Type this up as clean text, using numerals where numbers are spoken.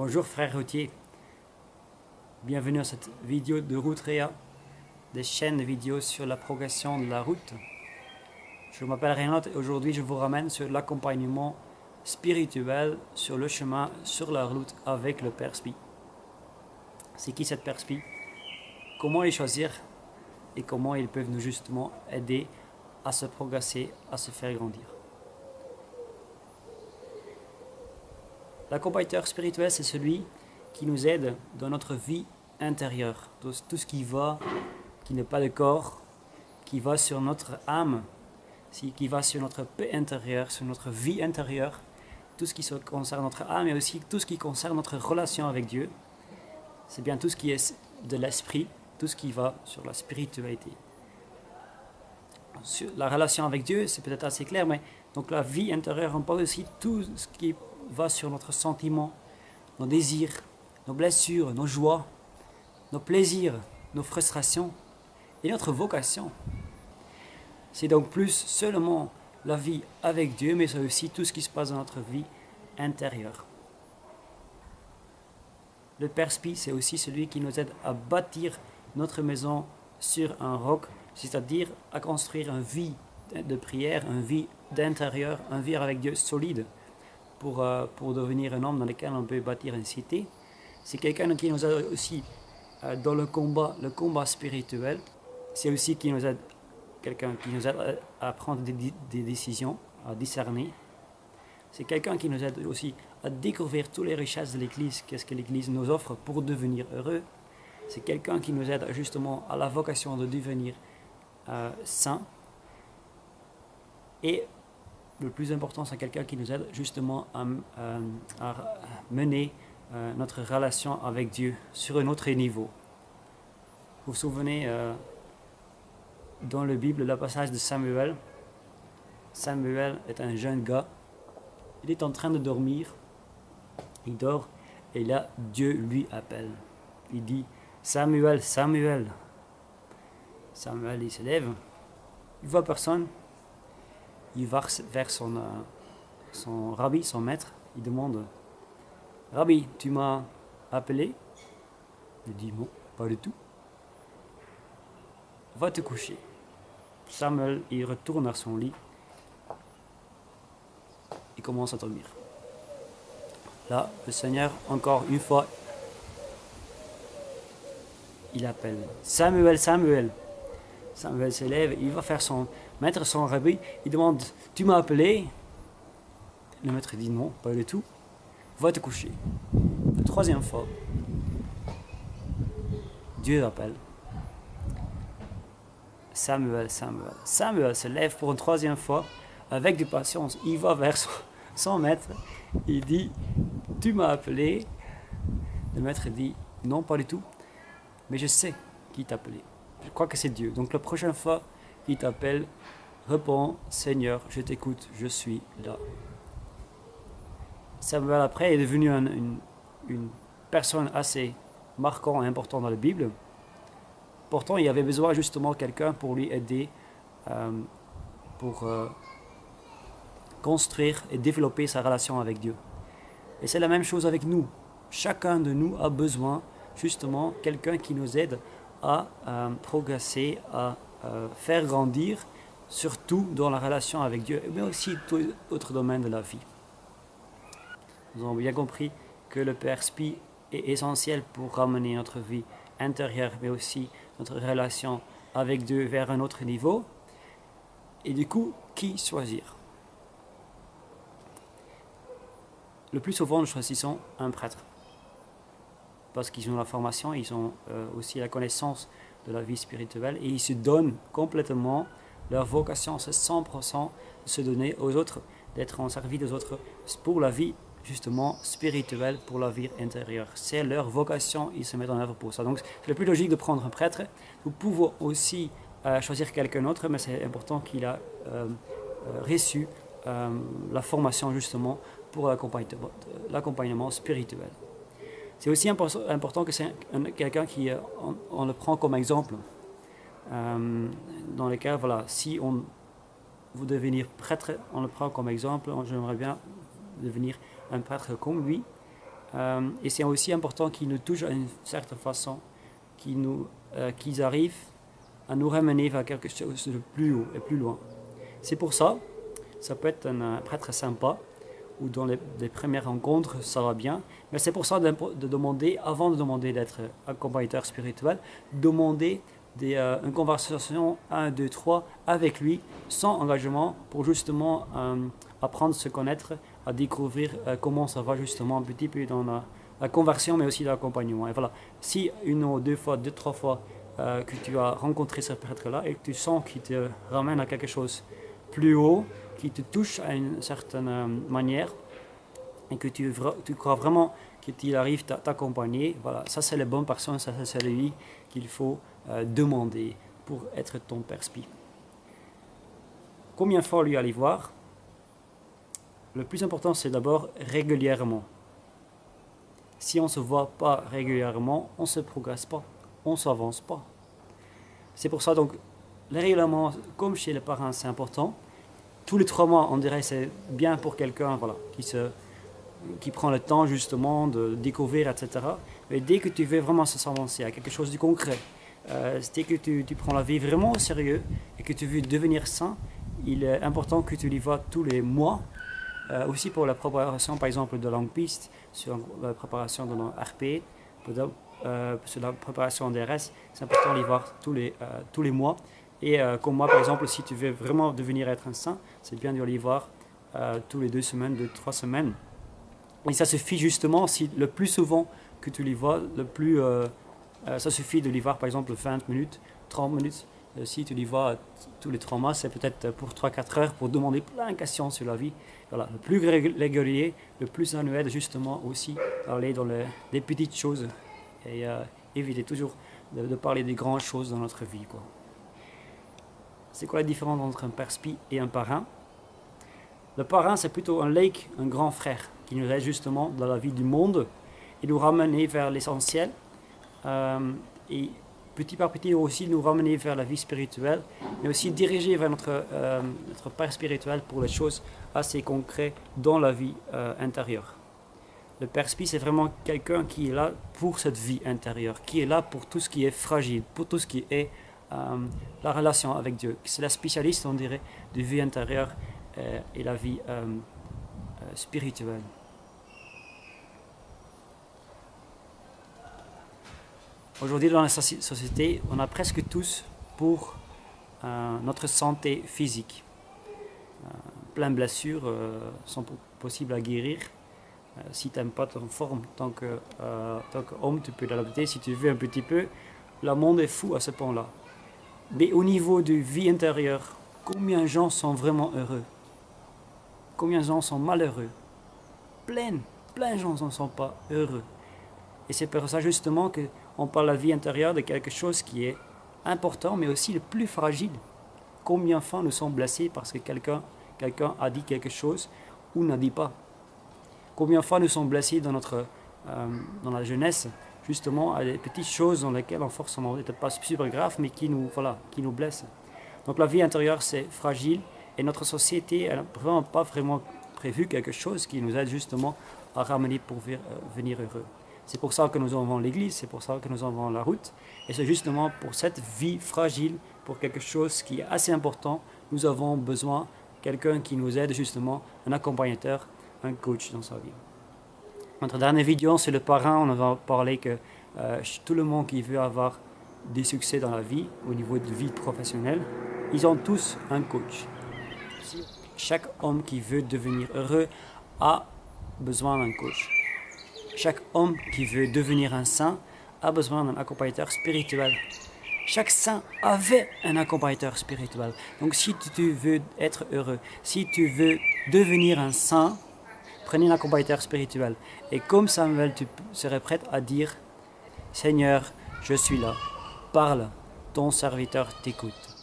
Bonjour frère routier, bienvenue à cette vidéo de Route Réa, des chaînes de vidéos sur la progression de la route. Je m'appelle Reynald et aujourd'hui je vous ramène sur l'accompagnement spirituel sur le chemin, sur la route avec le Père Spi. C'est qui cette Père Spi? Comment les choisir et comment ils peuvent nous justement aider à se progresser, à se faire grandir. L'accompagnateur spirituel, c'est celui qui nous aide dans notre vie intérieure, tout ce qui va, qui n'est pas le corps, qui va sur notre âme, qui va sur notre paix intérieure, sur notre vie intérieure, tout ce qui concerne notre âme et aussi tout ce qui concerne notre relation avec Dieu. C'est bien tout ce qui est de l'esprit, tout ce qui va sur la spiritualité. Sur la relation avec Dieu, c'est peut-être assez clair, mais donc la vie intérieure, on parle aussi de tout ce qui va sur notre sentiment, nos désirs, nos blessures, nos joies, nos plaisirs, nos frustrations et notre vocation. C'est donc plus seulement la vie avec Dieu, mais c'est aussi tout ce qui se passe dans notre vie intérieure. Le Père Spi, c'est aussi celui qui nous aide à bâtir notre maison sur un roc, c'est-à-dire à construire une vie de prière, une vie d'intérieur, une vie avec Dieu solide pour devenir un homme dans lequel on peut bâtir une cité. C'est quelqu'un qui nous aide aussi dans le combat spirituel. C'est aussi quelqu'un qui nous aide à prendre des décisions, à discerner. C'est quelqu'un qui nous aide aussi à découvrir toutes les richesses de l'Église, qu'est-ce que l'Église nous offre pour devenir heureux. C'est quelqu'un qui nous aide justement à la vocation de devenir saint. Et le plus important, c'est quelqu'un qui nous aide justement à mener notre relation avec Dieu sur un autre niveau. Vous vous souvenez dans la Bible, le passage de Samuel. Samuel est un jeune gars. Il est en train de dormir. Il dort et là, Dieu lui appelle. Il dit « Samuel, Samuel ». Samuel, il se lève. Il ne voit personne. Il va vers son rabbi, son maître. Il demande « Rabbi, tu m'as appelé ?» Il dit « Non, pas du tout. » « Va te coucher. » Samuel, il retourne à son lit. Il commence à dormir. Là, le Seigneur, encore une fois, il appelle « Samuel, Samuel !» Samuel se lève, il va faire son maître, son rabbi, il demande « Tu m'as appelé ?» Le maître dit « Non, pas du tout. Va te coucher. » La troisième fois, Dieu l'appelle. Samuel, Samuel. Samuel se lève pour une troisième fois, avec de patience, il va vers son maître, il dit « Tu m'as appelé ?» Le maître dit « Non, pas du tout, mais je sais qui t'a appelé. Je crois que c'est Dieu. Donc la prochaine fois qu'il t'appelle, réponds « Seigneur, je t'écoute, je suis là. » Samuel après est devenu une personne assez marquante et importante dans la Bible. Pourtant, il avait besoin justement de quelqu'un pour lui aider, pour construire et développer sa relation avec Dieu. Et c'est la même chose avec nous. Chacun de nous a besoin justement de quelqu'un qui nous aide à progresser, à faire grandir, surtout dans la relation avec Dieu, mais aussi tous autres domaines de la vie. Nous avons bien compris que le Père Spi est essentiel pour ramener notre vie intérieure, mais aussi notre relation avec Dieu vers un autre niveau. Et du coup, qui choisir? Le plus souvent, nous choisissons un prêtre. Parce qu'ils ont la formation, ils ont aussi la connaissance de la vie spirituelle et ils se donnent complètement. Leur vocation, c'est 100% de se donner aux autres, d'être en service des autres pour la vie justement spirituelle, pour la vie intérieure. C'est leur vocation, ils se mettent en œuvre pour ça. Donc c'est le plus logique de prendre un prêtre. Vous pouvez aussi choisir quelqu'un d'autre, mais c'est important qu'il a reçu la formation justement pour l'accompagnement spirituel. C'est aussi important que c'est quelqu'un qui on le prend comme exemple. Dans le cas, voilà, si vous devenir prêtre, on le prend comme exemple. J'aimerais bien devenir un prêtre comme lui. Et c'est aussi important qu'ils nous touchent d'une certaine façon, qu'ils arrivent à nous ramener vers quelque chose de plus haut et plus loin. C'est pour ça, ça peut être un prêtre sympa, ou dans les premières rencontres, ça va bien. Mais c'est pour ça de demander, avant de demander d'être accompagnateur spirituel, demander une conversation 1, 2, 3 avec lui, sans engagement, pour justement apprendre à se connaître, à découvrir comment ça va justement un petit peu dans la conversion, mais aussi l'accompagnement. Et voilà, si une ou deux fois, deux, trois fois que tu as rencontré ce prêtre-là et que tu sens qu'il te ramène à quelque chose plus haut, qui te touche à une certaine manière, et que tu crois vraiment qu'il arrive à t'accompagner, voilà, ça c'est la bonne personne, ça c'est lui qu'il faut demander pour être ton Père Spi. Combien de fois lui aller voir? Le plus important, c'est d'abord régulièrement. Si on ne se voit pas régulièrement, on ne se progresse pas, on ne s'avance pas. C'est pour ça, donc, régulièrement, comme chez les parents, c'est important. Tous les 3 mois, on dirait c'est bien pour quelqu'un voilà, qui prend le temps justement de découvrir, etc. Mais dès que tu veux vraiment s'avancer à quelque chose de concret, dès que tu prends la vie vraiment au sérieux et que tu veux devenir saint, il est important que tu les vois tous les mois. Aussi pour la préparation, par exemple, de longue piste, sur la préparation de RP, sur la préparation DRS, c'est important de les voir tous les mois. Et comme moi, par exemple, si tu veux vraiment devenir être un saint, c'est bien de les voir tous les 2 semaines, 2-3 semaines. Et ça suffit justement, si le plus souvent que tu les vois, ça suffit de les voir par exemple 20 minutes, 30 minutes. Si tu les vois tous les 3 mois, c'est peut-être pour 3-4 heures pour demander plein de questions sur la vie. Voilà, le plus régulier, le plus annuel, justement aussi parler dans des petites choses et éviter toujours de parler des grandes choses dans notre vie, quoi. C'est quoi la différence entre un Père Spi et un parrain? Le parrain, c'est plutôt un laïc, un grand frère, qui nous aide justement dans la vie du monde et nous ramener vers l'essentiel. Et petit par petit aussi nous ramener vers la vie spirituelle, mais aussi diriger vers notre Père spirituel pour les choses assez concrètes dans la vie intérieure. Le Père Spi, c'est vraiment quelqu'un qui est là pour cette vie intérieure, qui est là pour tout ce qui est fragile, pour tout ce qui est la relation avec Dieu. C'est la spécialiste, on dirait, de vie intérieure et la vie spirituelle. Aujourd'hui, dans la société, on a presque tous pour notre santé physique. Plein de blessures sont possibles à guérir. Si tu n'aimes pas ton forme, tant qu'homme, tu peux l'adopter si tu veux un petit peu. Le monde est fou à ce point-là. Mais au niveau de vie intérieure, combien de gens sont vraiment heureux? Combien de gens sont malheureux? Plein de gens ne sont pas heureux. Et c'est pour ça justement qu'on parle de la vie intérieure de quelque chose qui est important, mais aussi le plus fragile. Combien de fois nous sommes blessés parce que quelqu'un a dit quelque chose ou n'a dit pas? Combien de fois nous sommes blessés dans la jeunesse, justement, à des petites choses dans lesquelles, en forcément, n'était pas super grave, mais qui nous blessent. Donc la vie intérieure, c'est fragile, et notre société n'a vraiment pas vraiment prévu quelque chose qui nous aide justement à ramener pour venir heureux. C'est pour ça que nous avons l'église, c'est pour ça que nous avons la route, et c'est justement pour cette vie fragile, pour quelque chose qui est assez important, nous avons besoin de quelqu'un qui nous aide justement, un accompagnateur, un coach dans sa vie. Notre dernière vidéo, c'est le parrain. On va parler que tout le monde qui veut avoir des succès dans la vie, au niveau de vie professionnelle, ils ont tous un coach. Chaque homme qui veut devenir heureux a besoin d'un coach. Chaque homme qui veut devenir un saint a besoin d'un accompagnateur spirituel. Chaque saint avait un accompagnateur spirituel. Donc si tu veux être heureux, si tu veux devenir un saint, prenez un accompagnateur spirituel. Et comme Samuel, tu serais prête à dire, Seigneur, je suis là. Parle, ton serviteur t'écoute.